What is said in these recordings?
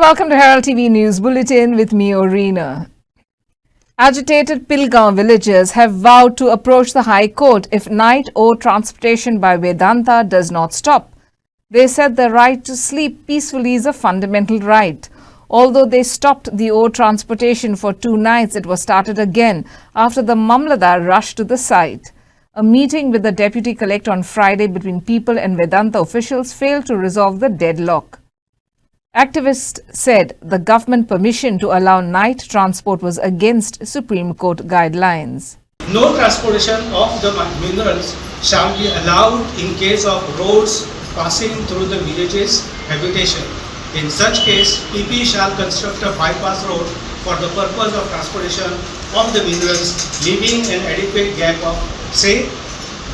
welcome to Herald TV News Bulletin with me, Orina. Agitated Pilgaon villagers have vowed to approach the High Court if night ore transportation by Vedanta does not stop. They said the right to sleep peacefully is a fundamental right. Although they stopped the ore transportation for 2 nights, it was started again after the Mamladar rushed to the site. A meeting with the Deputy Collector on Friday between people and Vedanta officials failed to resolve the deadlock. Activists said the government permission to allow night transport was against Supreme Court guidelines. No transportation of the minerals shall be allowed in case of roads passing through the villages' habitation. In such case, PP shall construct a bypass road for the purpose of transportation of the minerals, leaving an adequate gap of, say,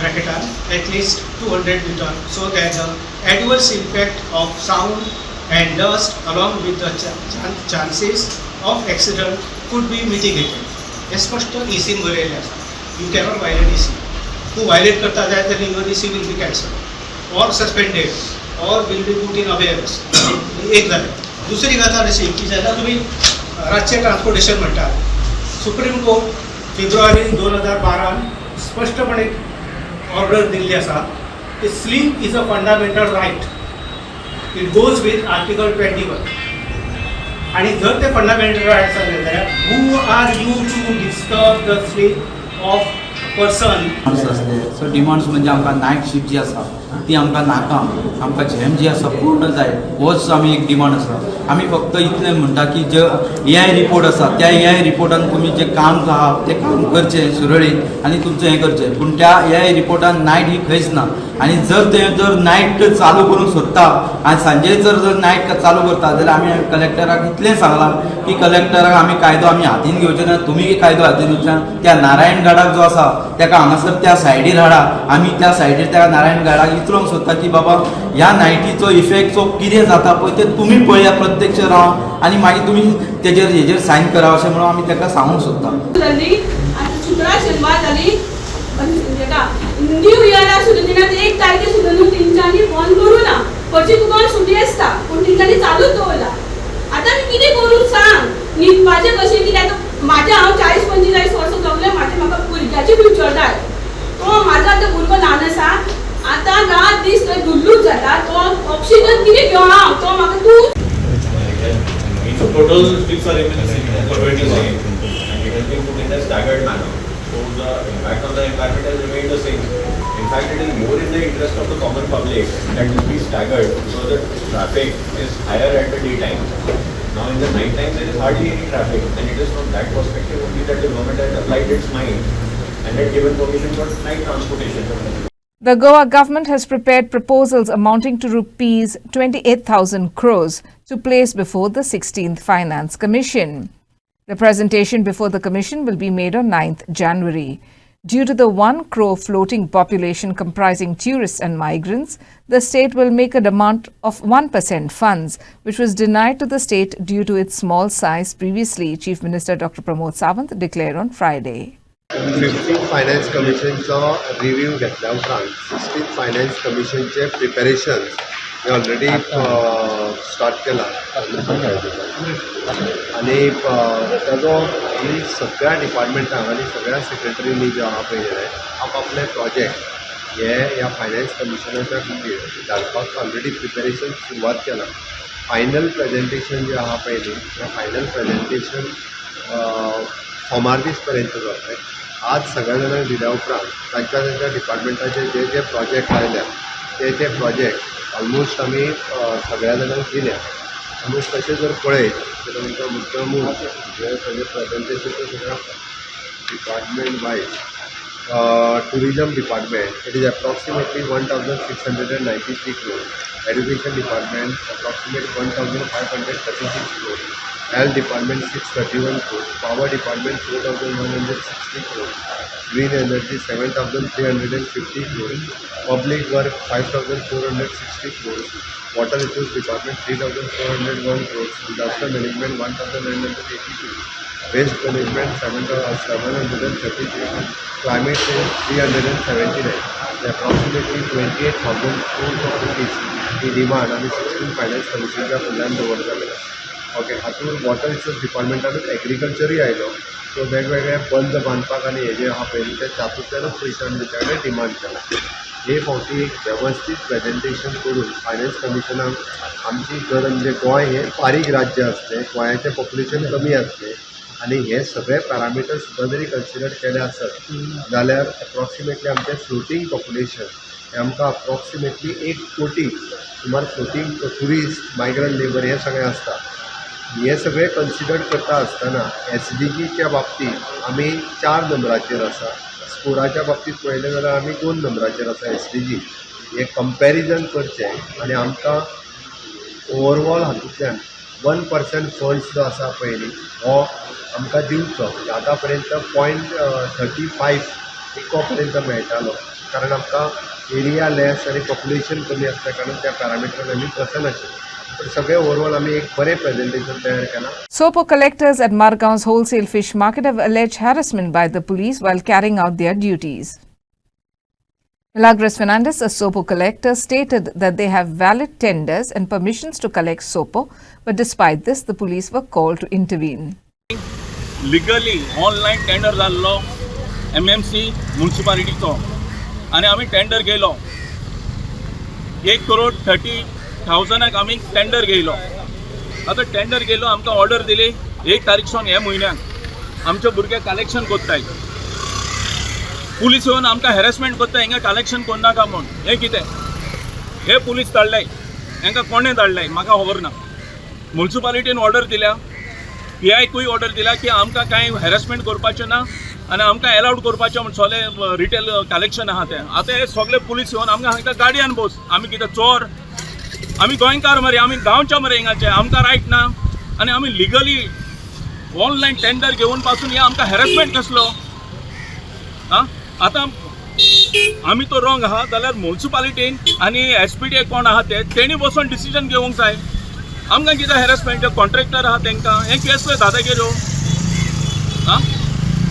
at least 200 meters, so that the adverse impact of sound and dust along with the chances of accident could be mitigated. हे स्पष्ट EC बरयलें आसा. You cannot violate EC. Tu violate करता जाय तर your EC will be cancelled or suspended or will be put in abeyance. एक जालें. दुसरी गजाल अशी की जेन्ना तुम्ही रातचे ट्रान्सपोर्टेशन म्हणटा, सुप्रीम कोर्ट फेब्रुवारी 2012 स्पष्टपणे ऑर्डर दिल्ली आसा की sleep is a fundamental right. It goes with Article 21. आणि जर ते फंडामेंटल राईट्स आसले जाल्यार who are you to disturb the sleep of person? So demands म्हणजे आमकां नायट शिफ्ट जी आसा ती आमकां नाका, आमकां झॅम जी आसा पूर्ण जाय, होच आमी एक डिमांड आसा. आमी फक्त इतलें म्हणटा की जे AI रिपोर्ट आसा त्या AI रिपोर्टान तुमी जे काम आहा तें काम करचें सुरळीत आनी तुमचें हें करचें. पूण त्या AI रिपोर्टान नायट ही खंयच ना. आनी जर नायट चालू करूंक सोदता आनी सांजे जर नायट चालू करता जाल्यार आमी कलेक्टराक इतलें सांगलां की कलेक्टराक आमी कायदो आमी हातीन घेवचे ना, तुमी कायदो हातीन घेवचे ना. त्या नारायणगडाक जो आसा ताका हांगासर त्या सायडीर हाडा. आमी त्या सायडीर त्या नारायणगडाक इतलोंक सोदता की बाबा ह्या नायटीचो इफेक्ट कितें जाता पळय तें तुमी पळया प्रत्यक्ष रावन आनी मागीर तुमी हेजेर सायन करा अशें म्हणून आमी ताका सांगूंक सोदता. न्यू इयरा सुद्दां 1 तारखे सुद्दां तेंच्यांनी बंद करूं ना. खंयची दुकान सुटी आसता पूण तेंच्यांनी चालूच दवरला. आतां आमी कितें करूं सांग? न्हिदपाचें कशें कितें? आतां म्हाजें हांव 40-45 वर्सां जगलें, म्हाका भुरग्याचें फ्युचर जाय. तो म्हाजो आतां भुरगो ल्हान आसा, आतां रात दीस थंय धुल्लूच जाता. तो ऑक्सिजन कितें घेवं हांव? तो म्हाका तूं total strips are remaining for 20 seconds and it has been put in a staggered manner. So the impact on the environment has remained the same. In fact, it is more in the interest of the common public that this be staggered so that traffic is higher at the daytime. Now in the night time there is hardly any traffic, and it is from that perspective only that the government has applied its mind and had given permission for night transportation. The Goa government has prepared proposals amounting to rupees 28,000 crores to place before the 16th Finance Commission. The presentation before the commission will be made on 9th January. Due to the 1 crore floating population comprising tourists and migrants, the state will make a demand of 1% funds, which was denied to the state due to its small size previously, Chief Minister Dr. Pramod Sawant declared on Friday. 15th finance कमिशनचो review घेतल्या उपरांत 16th finance कमिशनचे preparation हे already start केला आनी ताजो आमी सगळ्या डिपार्टमेंटांक आनी सगळ्या सेक्रेटरीनी जे आहा पळय आपआपले प्रोजेक्ट हे ह्या फायनान्स कमिशनाच्या खातीर धाडपाक ऑलरेडी प्रिपेरेशन सुरवात केला. फायनल प्रेजेंटेशन जे आहा पळय न्ही त्या फायनल प्रेजेंटेशन सोमार दीस पर्यंत जातलें. आज सगळ्या जाणांक दिल्या उपरांत तांच्या डिपार्टमेंटाचे जे प्रोजेक्ट आयल्या ते प्रोजेक्ट ऑलमोस्ट आमी सगळ्या जाणांक दिल्या. आमी तशें जर पळयत जाल्यार आमकां मुद्दमून जे सगळें प्रेजेंटेशन सगळ्या department wise tourism department it is approximately 1,693 crores. Education department approximately 1,536 crores. Health department 631 crores. Power department 4,160 crores. Green energy 7,350 crores. Public work 5,460 crores. Water resource department 3,401 crores. Disaster management 1,980 crores. Waste management 733, climate change 379, approximately 28,000 crores of rupees. The demand and the 16th Finance Commission च्या फंडान दवरलेले. Okay हातूंत water resource डिपार्टमेंटानूच एग्रीकल्चरूय आयलो. So वेगवेगळे बंद बांदपाक आनी हे जे आहा पळय ते तातूंतल्यानूच पयशे आमी तेच्या कडेन डिमांड केला. हे फावटी एक वेवस्थीत प्रेजेंटेशन करून फायनान्स कमिशनाक आमची जर म्हणजे गोंय हें बारीक राज्य आसलें, गोंयाचें पॉप्युलेशन कमी आसलें आनी हे सगळे पॅरामिटर्स सुद्दां जरी कन्सिडर केले आसत जाल्यार एप्रॉक्सिमेटली आमचें फ्लोटींग पॉप्युलेशन हें आमकां अप्रॉक्सिमेटली 1 कोटी सुमार फ्लोटींग ट्युरिस्ट मायग्रंट लेबर हें सगळें आसता. हे सगळें कन्सिडर करता आसतना SDGच्या बाबतींत आमी 4 नंबराचेर आसा. स्कोराच्या बाबतींत पळयलें जाल्यार आमी 2 नंबराचेर आसा SDG. हें कंपॅरिजन करचें आनी आमकां ओवरऑल हातूंतल्यान 1% फंड्स जो आसा पळय न्ही हो आमकां दिवचो. आतां पर्यंत 0.35 इको पर्यंत मेळटालो कारण आमकां एरिया लेस आनी पॉप्युलेशन कमी आसल्या कारणान त्या पॅरामिटरान आमी वचना आशिल्ले. पण सगळें ओवरऑल आमी एक बरें प्रेजेंटेशन तयार केलां. Sopo collectors at Margaon's wholesale fish market have alleged harassment by the police while carrying out their duties. Milagros Fernandez, a Sopo collector, stated that they have valid tenders and permissions to collect Sopo, but despite this, the police were called to intervene. Legally online tender जाल्लो MMC म्युन्सिपालिटीचो आनी आमी tender गेलो 1,30,00,000 आमी tender गेलो. आतां tender गेलो आमकां order दिली 1 तारीखसून हे म्हयन्याक आमचे भुरगे कलेक्शन कोत्ताय. पुलीस येवन आमकां हॅरेसमेंट कोत्ता हिंगा कलेक्शन कोन्नाका म्हूण. हें कितें? हे पुलीस धाडलाय, हांकां कोणें धाडलाय म्हाका खबर ना. म्युन्सिपालिटीन ऑर्डर दिल्या, PIकूय ऑर्डर दिला की आमकां कांय हॅरेसमेंट करपाचें ना आनी आमकां एलावड करपाचें म्हण सगळें रिटेल कलेक्शन आहा तें. आतां हे सगळे पुलीस येवन आमकां सांगता गाडयान बस. आमी कितें चोर? आमी गोंयकार मरे, आमी गांवचे मरे हिंगाचे, आमकां रायट ना. आनी आमी लिगली ऑनलायन टेंडर घेवन पासून हे आमकां हॅरेसमेंट कसलो? आं आतां आमी तो रॉंग आहा जाल्यार म्युन्सिपालिटीन आनी SPD कोण आहा तेणी बसून डिसिजन घेवंक जाय. आमकां कितें हॅरेसमेंट? कॉन्ट्रॅक्टर आहा तांकां हे केस पळय दादागिऱ्यो. आं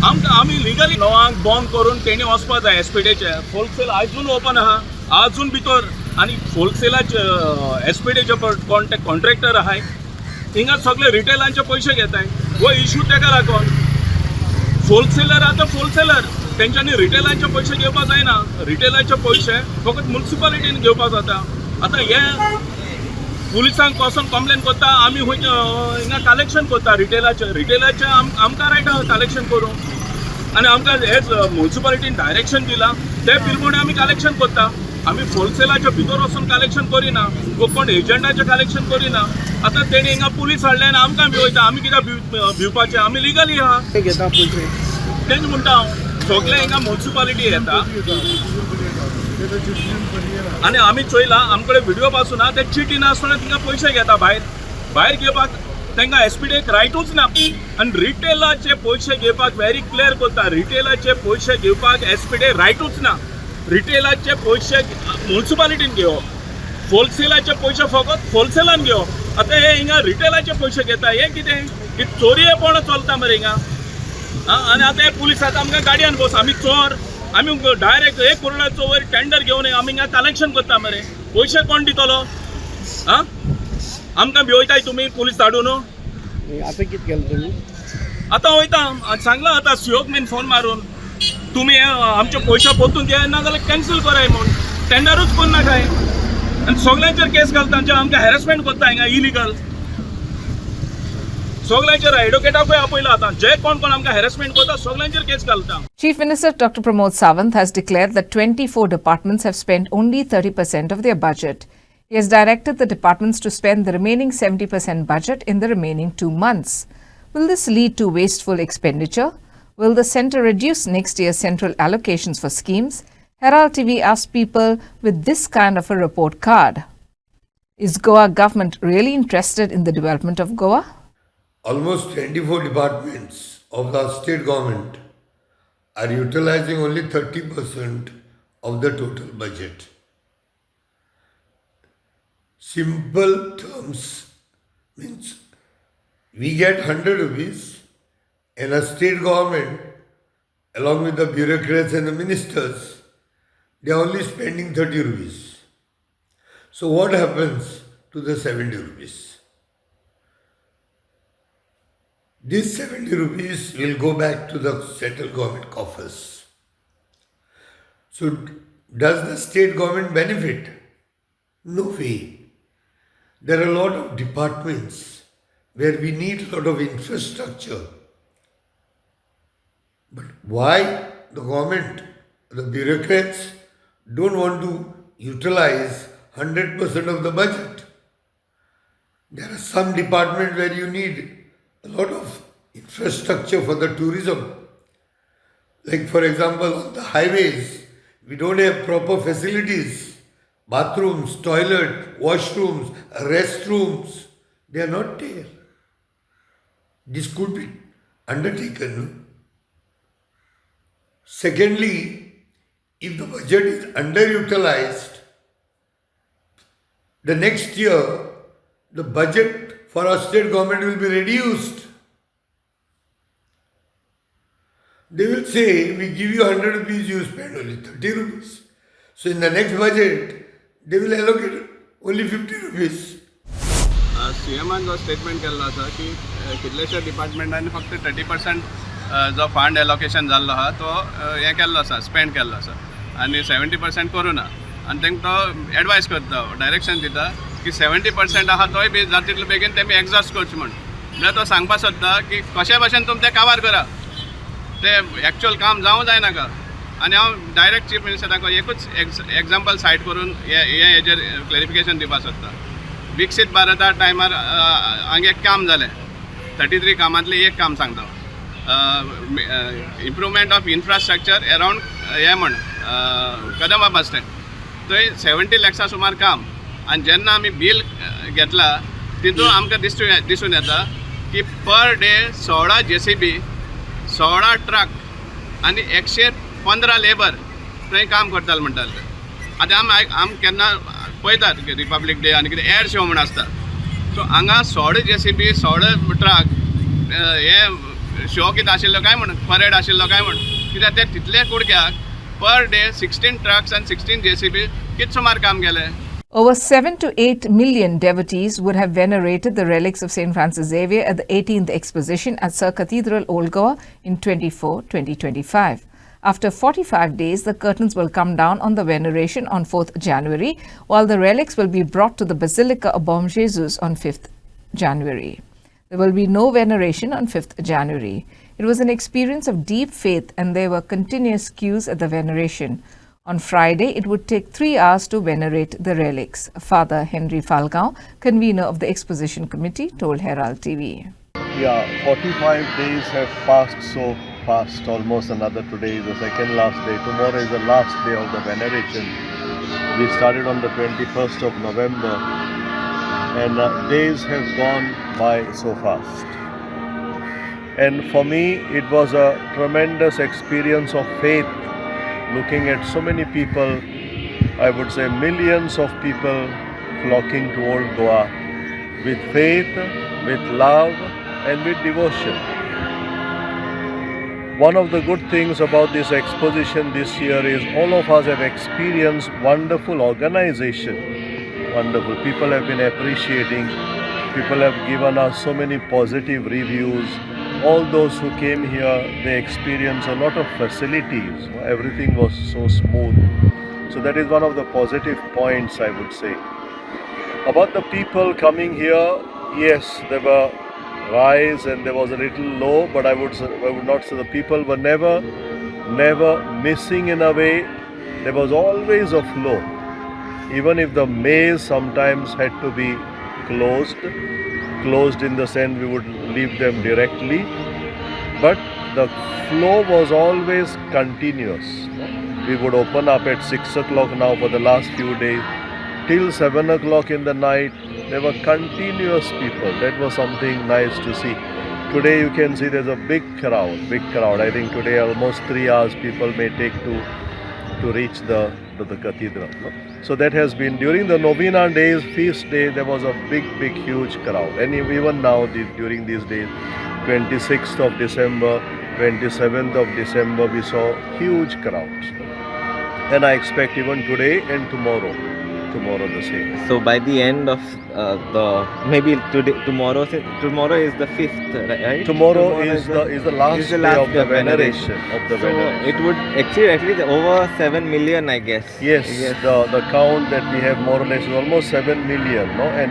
आमकां आमी लिगली 9 बंद करून तेणी वचपाक जाय. SPDचे होलसेल आजून ओपन आहा, आजून भितर. आनी होलसेलाचे SPDचे कोण ते कॉन्ट्रॅक्टर आहाय हिंगा सगळे रिटेलांचे पयशे घेताय. हो इशू ताका लागून होलसेलर आतां होलसेलर तेंच्यांनी रिटेलांचे पयशे घेवपाक जायना. रिटेलाचे पयशे फकत म्युन्सिपालिटीन घेवपाक जाता. आतां हे पुलिसांक वचून कंप्लेन करता, आमी हिंगा कलेक्शन करता रिटेलाचे आमकां रायट आहा कलेक्शन करूंक. आनी आमकां हेच म्युन्सिपालिटीन डायरेक्शन दिलां ते प्रमाणे आमी कलेक्शन करता. आमी होलसेलाच्या भितर वचून कलेक्शन करिना, कोण एजंटाचें कलेक्शन करिना. आतां तेणी हिंगा पुलीस हाडले आनी आमकां भिवयता. आमी कित्याक भिवपाचें? आमी लिगली आहा. घेता पयशे तेंच म्हणटा हांव. सगळे हिंगा म्युन्सिपालिटी येता आनी आमी चोयलां आमचे कडेन व्हिडिओ पासून आहा ते चिटी नासतना तिंगा पयशे घेता. भायर घेवपाक तांकां SPDक रायटूच ना. आनी रिटेलाचे पयशे घेवपाक व्हेरी क्लियर करता, रिटेलाचे पयशे घेवपाक SPD रायटूच ना. रिटेलाचे पयशे म्युन्सिपालिटीन घेवप, होलसेलाचे पयशे फकत होलसेलान घेवप. आतां हे हिंगा रिटेलाचे पयशे घेता हे कितें? की चोरयेपण चलता मरे हिंगा. आनी आतां हे पुलीस आतां आमकां गाडयान बस. आमी चोर? आमी डायरेक्ट 1 करोडाचो वयर टेंडर घेवन आमी हिंगा कलेक्शन करता मरे. पयशे कोण दितलो? आं आमकां भिवयताय तुमी पुलीस धाडून. आतां कितें केलें तुमी? आतां वयता सांगलां आतां COक बीन फोन मारून तुमी आमचे पयशे परतून घे ना जाल्यार कॅन्सल कराय म्हूण. टेंडरूच कोन्ना काय आनी सगळ्यांचेर केस घालता. आमकां हॅरेसमेंट करता हिंगा इलिगल. सगळ्यांचेर एडवोकेटाकूय आपयला आतां. जे कोण आमकां हॅरेसमेंट करता सगळ्यांचेर केस घालता. Chief Minister Dr. Pramod Sawant has declared that 24 departments have spent only 30% of their budget. He has directed the departments to spend the remaining 70% budget in the remaining 2 months. Will this lead to wasteful expenditure? Will the centre reduce next year's central allocations for schemes? Herald TV asked people with this kind of a report card. Is Goa government really interested in the development of Goa? Almost 24 departments of the state government are utilizing only 30% of the total budget. Simple terms means we get 100 rupees and a state government along with the bureaucrats and the ministers, they are only spending 30 rupees. So what happens to the 70 rupees? This 70 rupees will go back to the central government coffers. So, does the state government benefit? No way. There are a lot of departments where we need a lot of infrastructure. But why the government, the bureaucrats don't want to utilize 100% of the budget? There are some departments where you need a lot of infrastructure for the tourism. Like for example, on the highways, we don't have proper facilities. Bathrooms, toilet, washrooms, restrooms, they are not there. This could be undertaken. No? Secondly, if the budget is underutilized, the next year the budget for our state government will be reduced. They will say, we give you 100 rupees, you spend only 30 rupees. So in the next budget, they will allocate only 50 rupees. CMन जो statement केल्लो आसा की कितलेशे डिपार्टमेंटांनी फक्त 30% जो fund allocation जाल्लो आहा तो हें केल्लो आसा स्पेंड केल्लो आसा आनी 70% करूं ना आनी तांकां तो एडवायस करता डायरेक्शन दिता की 70% आहा तोय बी जाता तितले बेगीन तेमी एक्झॉस्ट करचे म्हण म्हळ्यार तो सांगपाक सोदता की कशे भशेन तुमी तें कवर करा ते एक्चुअल काम जावं जायनाका आनी हांव डायरेक्ट चीफ मिनिस्टराक एकूच एग्जाम्पल सायट करून हेजेर क्लॅरिफिकेशन दिवपाक सोदता विकसीत भारता टायमार हांगा एक काम जालें 33 कामांतलें एक काम सांगता इम्प्रुवमेंट ऑफ इन्फ्रास्ट्रक्चर अरावंड हें म्हण कदंबा बस स्टँड थंय 70 लॅक्सा सुमार काम आनी जेन्ना आमी बील घेतला तितून आमकां दिसून येता की पर डे 16 JCB 16 ट्रक आनी 115 लेबर थंय काम करताले म्हणटाले आतां आम केन्ना पळयतात रिपब्लीक डे आनी कितें एड शो म्हण आसता सो हांगा 16 JCB 16 ट्रक हे शो कितें आशिल्लो काय म्हण परेड आशिल्लो काय म्हण कित्याक ते तितले कुडक्याक पर डे 16 ट्रक्स आनी 16 JCB कितें सुमार काम केलें. Over 7 to 8 million devotees would have venerated the relics of St. Francis Xavier at the 18th exposition at Sir Cathedral, Old Goa in 2024-2025. After 45 days, the curtains will come down on the veneration on 4th January, while the relics will be brought to the Basilica of Bom Jesus on 5th January. There will be no veneration on 5th January. It was an experience of deep faith and there were continuous queues at the veneration. On Friday, it would take 3 hours to venerate the relics. Father Henry Falgao, convener of the Exposition Committee, told Herald TV. Yeah, 45 days have passed so fast, almost another today is the second last day. Tomorrow is the last day of the veneration. We started on the 21st of November and days have gone by so fast. And for me, it was a tremendous experience of faith, looking at so many people, I would say millions of people flocking to Old Goa with faith, with love and with devotion. One of the good things about this exposition this year is all of us have experienced wonderful organization. Wonderful. People have been appreciating. People have given us so many positive reviews. All those who came here, they experienced a lot of facilities. Everything was so smooth. So that is one of the positive points, I would say. About the people coming here, yes, there were rise and there was a little low, but I would not say the people were never missing in a way. There was always a flow. Even if the maze sometimes had to be closed in the sense we would leave them directly, but the flow was always continuous. We would open up at 6 o'clock now for the last few days. Till 7 o'clock in the night, there were continuous people. That was something nice to see. Today you can see there's a big crowd. I think today almost 3 hours people may take to reach the cathedral. So that has been, during the novena days, feast day, there was a big, huge crowd. And even now, during these days, 26th of December, 27th of December, we saw huge crowds. And I expect even today and tomorrow, tomorrow the same. So by the end of maybe tomorrow is the 5th, right? Tomorrow is the last day of the veneration of the So veneration. it would achieve at least over 7 million, I guess. Yes, the count that we have more or less is almost 7 million, no? And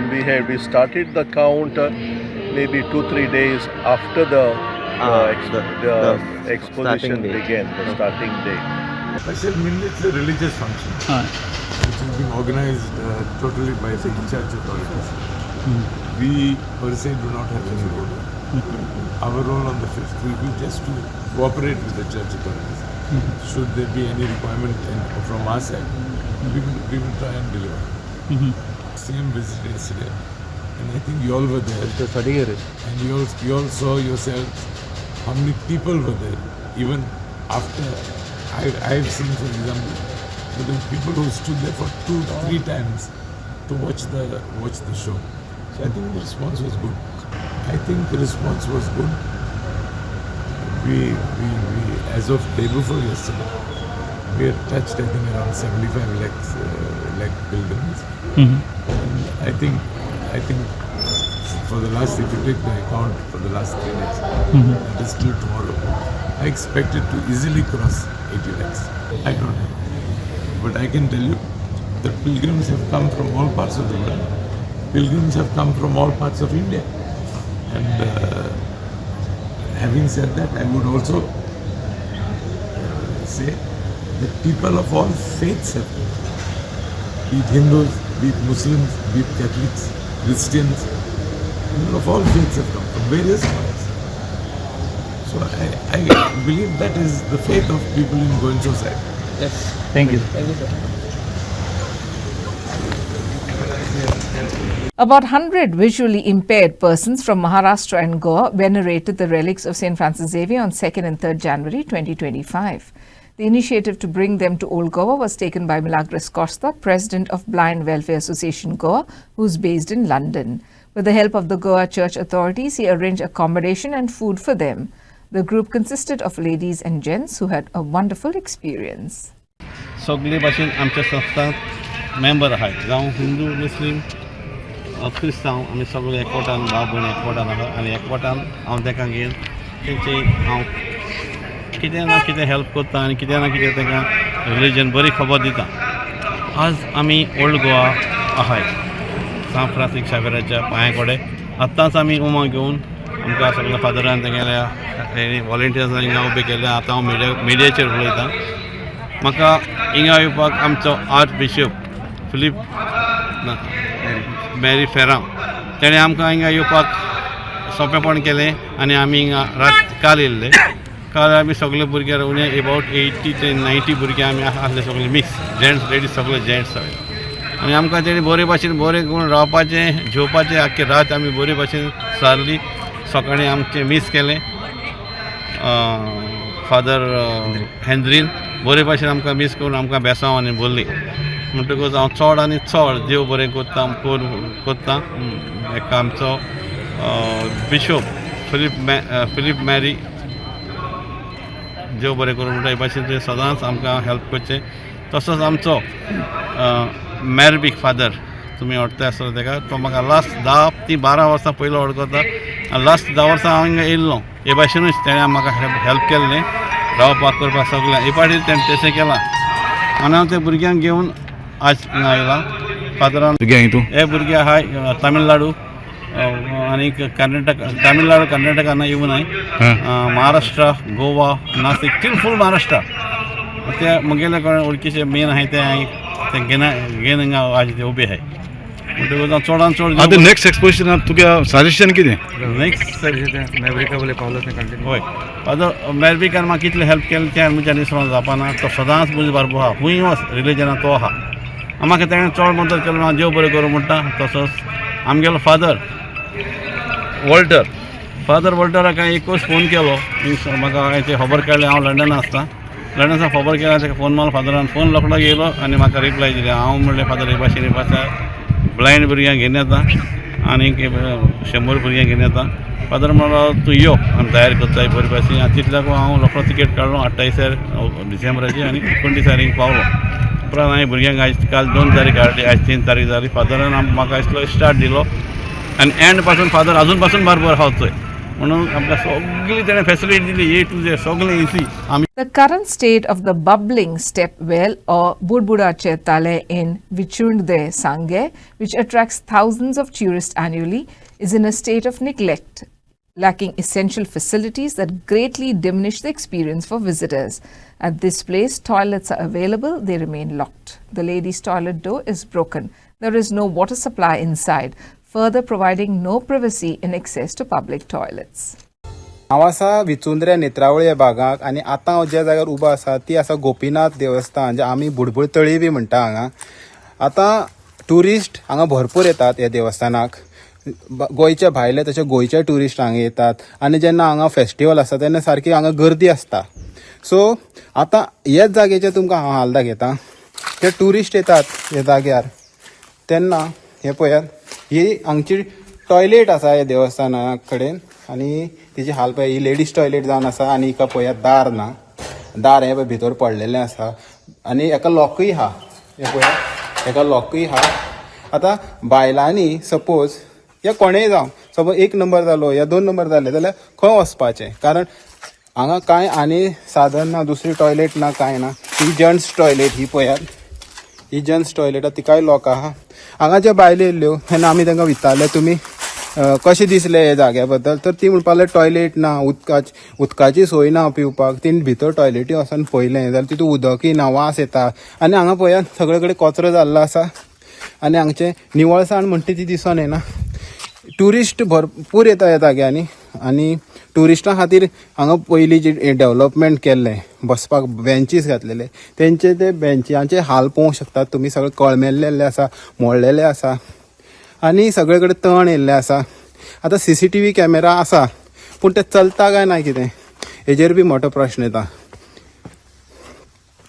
we started the count maybe 2-3 days after the exposition starting day. began, the starting day. Special means it's a religious function which is being organized totally by the church authorities. We per se do not have any role. Our role on the 5th will be just to cooperate with the church authorities. Should there be any requirement from our side, we will try and deliver. Same visit yesterday, and I think you all were there. And you all saw yourselves how many people were there. Even after I've seen, for example, the people who stood there for 2-3 times to watch the show. So I think the response was good. We as of day before yesterday, we had touched I think around 75 lakh pilgrims. And I think for the last, if you take the account for the last 3 days, that is till tomorrow, I expect it to easily cross 80 lakhs. I don't know. But I can tell you that pilgrims have come from all parts of the world. Pilgrims have come from all parts of India. And having said that, I would also say that people of all faiths have come. Be it Hindus, be it Muslims, be it Catholics, Christians. People of all faiths have come from various parts. So I believe that is the faith of people in Goan society. Yes. Thank you. About 100 visually impaired persons from Maharashtra and Goa venerated the relics of St. Francis Xavier on 2nd and 3rd January 2025. The initiative to bring them to Old Goa was taken by Milagros Costa, President of Blind Welfare Association Goa, who is based in London. With the help of the Goa Church authorities, he arranged accommodation and food for them. The group consisted of ladies and gents who had a wonderful experience. सगळे भाशेन आमच्या संस्थांत member आहात जावं हिंदू मुस्लीम क्रिस्तांव आमी सगळे एकवटान भाव भयण एकवटान आहा आनी एकवटान हांव ताका घेवन तेंचे हांव कितें ना कितें हेल्प करता आनी कितें ना कितें तांकां रिलीजन बरी खबर दिता. आज आमी ओल्ड गोवा आहाय सान फ्रांसीस शावेराच्या पांया कडेन आतांच आमी उमा घेवन आमकां सगळ्या फादरान तेंगेल्या वॉलंटियर्सांनी हिंगा उबे केले. आतां हांव मिडियाचेर उलयतां. म्हाका हिंगा येवपाक आमचो आर्च बिशप फिलीप मॅरी फेरांव तेणें आमकां हिंगा येवपाक सोंपेपण केलें आनी आमी हिंगा काल येयल्ले. काल आमी सगळे भुरगे उणे अबावट 80 ते 90 भुरगे आमी आसले सगळे मिक्स जेंट्स लेडीज सगळे जेंट्स सगळे आनी आमकां तेणी बरे भाशेन बरें करून रावपाचें जेवपाचें आख्खी रात आमी बरे भाशेन सारली. सकाळीं आमचें मीस केलें फादर हेंद्रीन बरे भाशेन आमकां मीस करून आमकां बेसांव आनी बोल्ली. म्हणटकूच हांव चड आनी चड देव बरें कोत्ता एक आमचो बिशप फिलीप मॅरी देव बरें करूं म्हणटा हे भाशेन तुवें सदांच आमकां हेल्प करचें. तसोच आमचो मॅरबीक फादर तुमी वळखता आसतलो ताका तो म्हाका लास्ट 10-12 वर्सां पयलो वळखता आनी लास्ट 10 वर्सां हांव हिंगा येयल्लो हे भाशेनूच तेणें म्हाका हेल्प केल्लें रावपाक करपाक सगळें. हे पाटी तेणें तशें केलां आनी हांव त्या भुरग्यांक घेवन आज हिंगा आयलां फादरान. हे भुरगे आहाय तामिळनाडू आनी तामिळनाडू कर्नाटकान येवनाय महाराष्ट्रा गोवा नासिक टील फूल महाराष्ट्रा ते म्हगेले कोण वळखीचे मेन आहाय ते हांवें ते घेवन हिंगा आज ते उबे आहाय. म्हणटकूच हांव चडान चड नेक्स्ट एक्सपोजिशनाक तुका सजेशन कितें नेक्स्ट हय फादर मॅरबिकान म्हाका कितलें हेल्प केलें तें म्हज्या निसरण जावपाना. तो सदांच म्हजे बारबो आहा खूंय वच रिलीजनान तो आहा. म्हाका तेणें चड मदत केलो हांव देव बरें करूं म्हणटा. तसोच आमगेलो फादर वॉल्टराक हांवें एकूच फोन केलो म्हाका हांवें खबर काडलें हांव लंडन आसता. लंडनसान खबर केल्या ताका फोन मारलो फादरान फोन रोखडो येयलो आनी म्हाका रिप्लाय दिली. हांव म्हणलें फादर हे भाशेन ब्लायंड भुरग्यांक घेवन येता आनीक 100 भुरग्यांक घेवन येता. फादर म्हणलो तूं यो आमी तयार करता बरे भाशेन. तितल्याक हांव रोखडो तिकेट काडलो 28 डिसेंबराची आनी 29 पावलो. उपरांत हांवें भुरग्यांक आयज काल 2 तारीख हाडली, आयज 3 तारीख जाली. फादरान म्हाका इसलो स्टार्ट दिलो आनी एंड पासून फादर अजून पासून बरोबर आहा थंय. म्हणून आमकां सगळी तेणें फॅसिलिटी दिली, A to Z सगळें easy. The current state of the bubbling step well or Budbudache Tale in Vichunde Sange, which attracts thousands of tourists annually, is in a state of neglect, lacking essential facilities that greatly diminish the experience for visitors. At this place, toilets are available, they remain locked. The ladies' toilet door is broken. There is no water supply inside, further providing no privacy in access to public toilets. हांव आसा विचुंद्रे नेत्रावळी ह्या भागाक आनी आतां हांव ज्या जाग्यार उबो आसा ती आसा गोपीनाथ देवस्थान, जे आमी बुडबुड तळी बी म्हणटा हांगा. आतां ट्युरिस्ट हांगा भरपूर येतात ह्या देवस्थानाक. गोंयचे भायले तशे गोंयचे ट्युरिस्ट हांगा येतात आनी जेन्ना हांगा फेस्टिवल आसता तेन्ना सारकी हांगा गर्दी आसता. सो आतां हेच जाग्याचे तुमकां हांव हाल दाखयतां. ते ट्युरिस्ट येतात ह्या जाग्यार तेन्ना हे पळयात, ही हांगची टॉयलेट आसा ह्या देवस्थाना कडेन आनी तिची हाल पळय. ही लेडीज टॉयलेट जावन आसा आनी हिका पळयात दार ना, दार हे पळय भितर पडलेलें आसा आनी हेका लॉकूय आहा. हे पळयात, हेका लॉकूय आहा. आतां बायलांनी सपोज या कोणेय जावं, सपोज 1 नंबर जालो या 2 नंबर जाले जाल्यार खंय वचपाचें, कारण हांगा कांय आनी साधन ना, दुसरी टॉयलेट ना, कांय ना. ही जेंट्स टॉयलेट ही पळयात, ही जेंट्स टॉयलेट तिकाय लॉक आहा. हांगा ज्या बायलो येयल्ल्यो तेन्ना आमी तांकां विचारलें तुमी कशें दिसलें हे जाग्या बद्दल, तर ती म्हणपाक लागली टॉयलेट ना, उदकाची सोय ना पिवपाक. तेणी भितर टॉयलेटी वचून पळयलें जाल्यार तितून उदकय ना, वास येता. आनी हांगा पळयात सगळे कडेन कचरो जाल्लो आसा आनी हांगचें निवळसाण म्हणटा ती दिसून येना. ट्युरिस्ट भरपूर येता ह्या जाग्यांनी आनी ट्युरिस्टां खातीर हांगा पयलीं जे डेव्हलपमेंट केल्लें, बसपाक बेंचीस घातलेले, तेंचे ते बेंचांचे हाल पळोवंक शकतात तुमी. सगळे कळमेल्लेले आसा, मोडलेले आसा आनी सगळे कडेन तण येयल्लें आसा. आतां CCTV कॅमेरा आसा पूण ते चलता काय ना कितें हेजेर बी मोठो प्रश्न येता.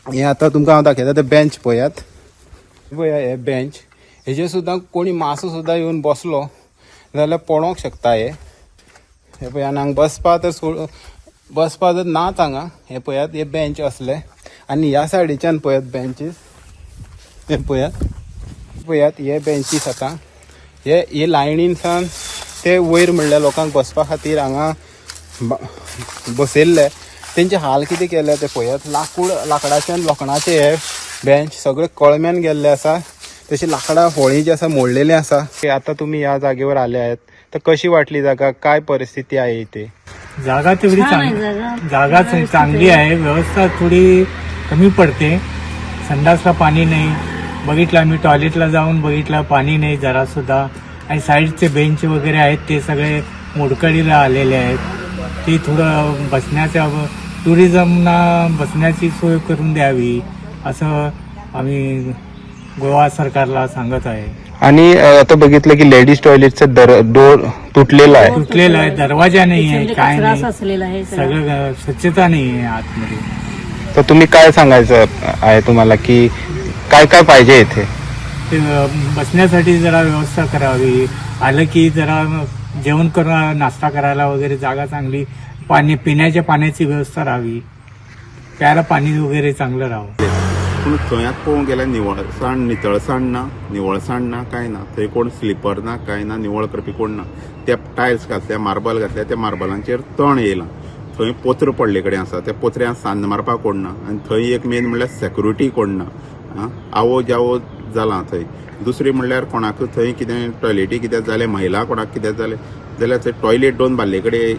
हे आतां तुमकां हांव दाखयता ते बेंच पळयात, पळया हे बेंच, हेजेर सुद्दां कोणी मासो सुद्दां येवन बसलो जाल्यार पडोंक शकता. हे पळय आनी हांगा बसपा जर नाच हांगा. हे पळयात, हे बेंच असले आनी ह्या सायडीच्यान पळयात बेंचीस, हे पळयात हे बेंचीस आतां हे लायनीनसान ते वयर म्हणल्यार लोकांक बसपा खातीर हांगा बसयल्ले. तेंचे हाल कितें केले ते पळयात. लाकडाचे लोखणाचे हे बेंच सगळे कळम्यान गेल्ले आसा, तशी लाकडां होळी जी आसा मोडलेली आसा. आतां तुमी ह्या जागेवर आले आहेत, तर कशी वाटली जागा, काय परिस्थिती आहे इथे? जागा तेवढी जागा चांगली आहे, व्यवस्था थोडी कमी पडते. संडासला पाणी नाही, बघितलं आम्ही टॉयलेटला जाऊन बघितलं, पाणी नाही जरा सुद्धा. आणि साईडचे बेंच वगैरे आहेत ते सगळे मोडकळीला आलेले आहेत. ती थोडं बसण्याच्या टुरिझमना बसण्याची सोय करून द्यावी असं आम्ही गोवा सरकारला सांगत आहे. आणि आता बघितलं की लेडीज टॉयलेटचं डोर तुटलेला आहे, दरवाजा नाही आहे, काय नाही, सगळं स्वच्छता नाही आहे आतमध्ये. तर तुम्ही काय सांगायचं आहे तुम्हाला की काय काय पाहिजे इथे? बसण्यासाठी जरा व्यवस्था करावी, आलं की जरा जेवण करून नाश्ता करायला वगैरे जागा चांगली, पाणी पिण्याच्या पाण्याची व्यवस्था राहावी, प्यायला पाणी वगैरे चांगलं राहावं. पूण थंय पळोवंक गेल्यार नितळसाण ना कांय ना. थंय कोण स्लिपर ना, कांय ना, निवळ करपी कोण ना. ते टायल्स घातल्या, मार्बल घातल्या, त्या मार्बलांचेर तण येयलां. थंय पोत्र पडले कडेन आसा, त्या पोत्र्यांक सान्न मारपाक कोण ना. आनी थंय एक मेन म्हणल्यार सेक्युरिटी कोण ना. आवो जावो जालां थंय. दुसरी म्हणल्यार कोणाक थंय कितें टॉयलेटी कितें जालें, महिला कोणाक कितें जालें जाल्यार थंय टॉयलेट 2 बाल्ले कडेन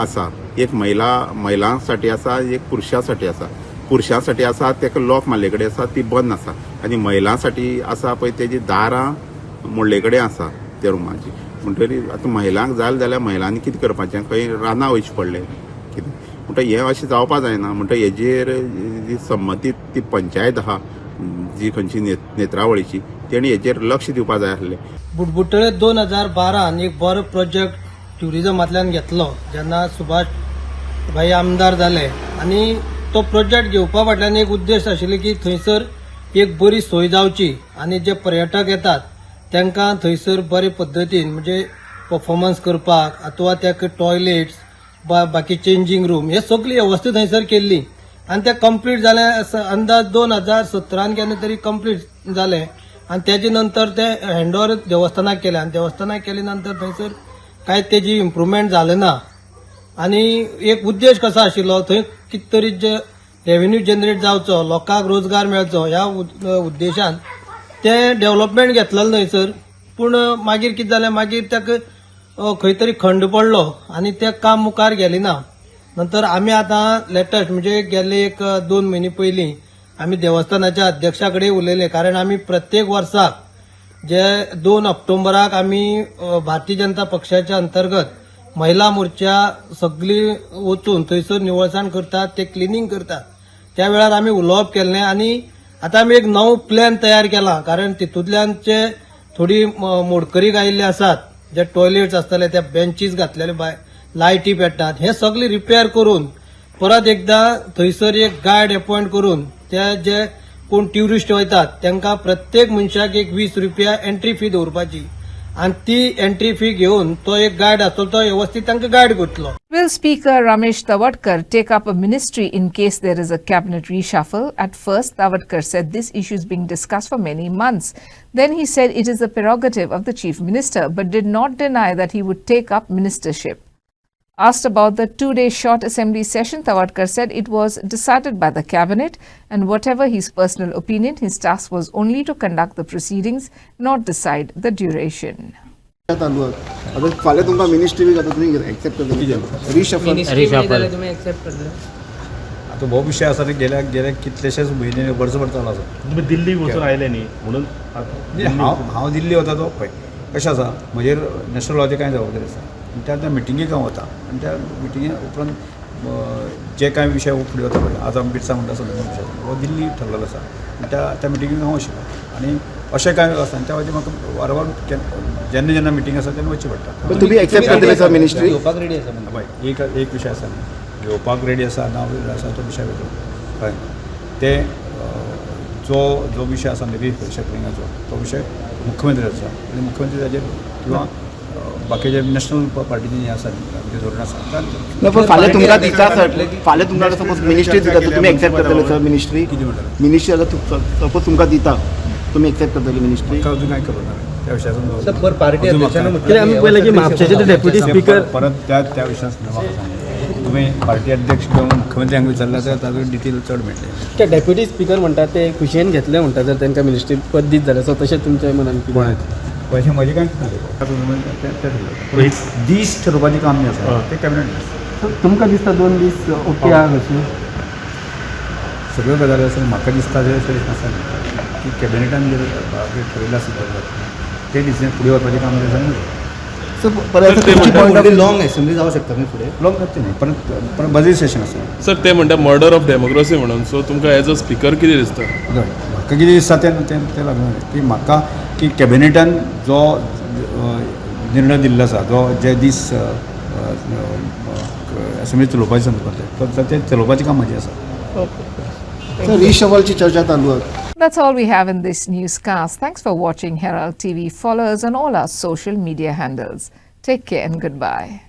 आसा. एक महिलां साठी आसा, एक पुरुषां साठी आसा. पुरुषां साठी आसा तेका लॉक मारले कडेन आसा, ती बंद आसा. आनी महिलां साठी आसा पळय तेजी दारां मोडले कडेन आसा त्या रुमाची. म्हणटकीर आतां महिलांक जालें जाल्यार महिलांनी कितें करपाचें, खंय रानां वयचें पडलें कितें. म्हणटा हें अशें जावपा जायना. म्हणटा हेजेर जी संबंदीत ती पंचायत आहा जी खंयची नेत्रावळीची, तेणी हेजेर लक्ष दिवपा जाय आसलें. बुडबुडतळे 2012 एक बरो प्रोजेक्ट ट्युरिझमांतल्यान घेतलो जेन्ना सुभाष भाई आमदार जाले. आनी तो प्रोजेक्ट घेवपा फाटल्यान एक उद्देश आशिल्लो की थंयसर एक बरी सोय जावची आनी जे पर्यटक येतात तांकां थंयसर बरे पद्दतीन म्हणजे परफॉर्मन्स करपाक अथवा त्या टॉयलेट्स बाकी चेंजिंग रूम हे सगळी वेवस्था थंयसर केल्ली. आणि ते कंप्लीट जाले अंदाज 2017 केन्ना तरी कंप्लीट जाले आणि त्याच्या नंतर ते हँडओव्हर देवस्थानाक केले आणि देवस्थानाक केले नंतर थंयसर कांय तेजी इम्प्रुवमेंट जालें ना आणि एक उद्देश कसो आशिल्लो थंय कितें तरी जे रेव्हेन्यू जनरेट जावचो लोकांक रोजगार मेळचो ह्या उद्देशान ते डेव्हलपमेंट घेतलेलो थंयसर पूण मागीर कितें जालें मागीर ताका खंय तरी खंड पडलो आणि ते काम मुखार गेलें ना नंतर आमी आतां लेटस्ट म्हणजे गेल्ले 1-2 म्हयने पयलीं आमी देवस्थानाच्या अध्यक्षा कडेन उलयले कारण आमी प्रत्येक वर्साक जे 2 ऑक्टोबराक आमी भारतीय जनता पक्षाच्या अंतर्गत महिला मोर्चा सगळी वचून थंयसर निवळसाण करतात ते क्लिनिंग करतात त्या वेळार आमी उलोवप केल्लें आणि आतां आमी एक नवो प्लॅन तयार केला कारण तितूंतल्यान जे थोडी मोडकरी आयिल्ले आसात जे टॉयलेट्स आसतले त्या बेंचीस घातलेले लायटी पेटतात हे सगळे रिपेअर करून परत एकदा थंयसर एक गायड अपॉइंट करून ते जे कोण ट्युरिस्ट वयतात तांकां प्रत्येक मनशाक एक 20 रुपया एंट्री फी दवरपाची आणि ती एंट्री फी घेऊन तो एक गायड असतो तो व्यवस्थित तांकां गायड करतलो. Will Speaker Ramesh Tawadkar take up a ministry in case there is a cabinet reshuffle? At first, Tawadkar said this issue is being discussed for many months. Then he said it is a prerogative of the Chief Minister, but did not deny that he would take up ministership. Asked about the 2-day short assembly session, Tawadkar said it was decided by the cabinet and whatever his personal opinion, his task was only to conduct the proceedings, not decide the duration. फाल्यां तुमकां ministry बी जाता तुमी accept करता reshuffle तुमी accept करता आता हो विषय असा गेल्या कितलेशेच म्हयने वर्सभर चालू आसा तुम्ही दिल्ली वचून आयले न्ही म्हणून हांव दिल्ली वता तो पळय कशें आसा म्हजेर नॅशनल लॉचे कांय जबाबदारी आसा त्या मिटिंगेक हांव वता आनी त्या मिटिंगे उपरांत जे कांय विशय फुडें वता पळय आज आमी बिट्सा म्हणटा विशय हो दिल्ली ठरलेलो आसा त्या मिटिंगेक हांव आशिल्लो आनी अशें कांय आसा त्या खातीर म्हाका वारंवार जेन्ना मिटींग आसा तेन्ना वचचें पडटा. तुम्ही एक्सेप्ट करतले सर मिनिस्ट्री घेवपाक रेडी आसा पळय एक विशय आसा न्ही घेवपाक रेडी आसा ना वेगळो आसा तो विशय वेगळो कळ्ळें ते जो विशय आसा न्ही रिशफलिंगाचो तो विशय मुख्यमंत्र्याचो आसा आनी मुख्यमंत्री ताजेर किंवा बाकीचे नॅशनल पार्टीचे जे आसा जे धोरण आसा पण फाल्यां तुमकां दिता सर फाल्यां तुमकां सपोज मिनिस्ट्री दिता तुमी एक्सेप्ट करतले सर मिनिस्ट्री मिनिस्ट्री आतां सपोज तुमकां दिता तुमी एक्सेप्ट करतले मिनिस्ट्री अजून कांय खबर ना त्या विशयाचो पार्टी आमी पयलें की म्हापशेचे डेप्युटी स्पीकर परत त्या विशयान तुमी पार्टी अध्यक्ष किंवा मुख्यमंत्री हांगा विचारल्यार तर ताजो डिटेल चड मेळटले. ते डेप्युटी स्पीकर म्हणटात ते खुशयेन घेतले म्हणटा जर तांकां मिनिस्ट्री पद दीत जाल्यार सो तशें तुमच्या मनान कोण पयशे म्हजें कांय दीस ठरोवपाचें काम जें आसा तें कॅबिनेट तुमकां दिसता 2 दीस ओके आहा अशें सगळ्यो गजाली आसा म्हाका दिसता जे आसा की कॅबिनेटान जे ठरयलें आसा ते डिसिजन फुडें वचपाचें काम जें आसा सर लॉंग असेंब्ली जावं शकता न्ही फुडें लॉंग जातली न्ही परत बजेट सेशन आसा सर ते म्हणटा मर्डर ऑफ डेमोक्रेसी म्हणून सो तुमकां एज अ स्पीकर कितें दिसता? म्हाका कितें दिसता तें लागून की म्हाका की कॅबिनेटान जो निर्णय दिल्लो आसा जे दीस असेंब्ली चलोवपाचे संदर्भांत तें चलोवपाचें काम म्हजें आसा. रिशफलची चर्चा चालू आसा. That's all we have in this newscast. Thanks for watching Herald TV. Follow us on all our social media handles. Take care and goodbye.